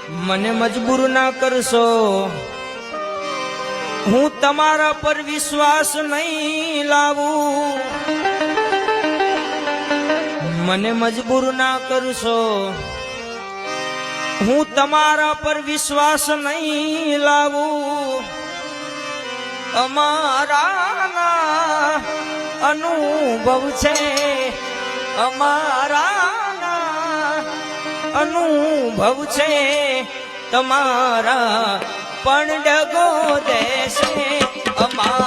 મને મજબૂર ના કરશો, હું તમારા પર વિશ્વાસ નહીં લાવું. મને મજબૂર ના કરશો, હું તમારા પર વિશ્વાસ નહીં લાવું. અમારા અનુભવ છે, અમારા અનુભવ છે, તમારા પણ ડગો દેશે. અમારા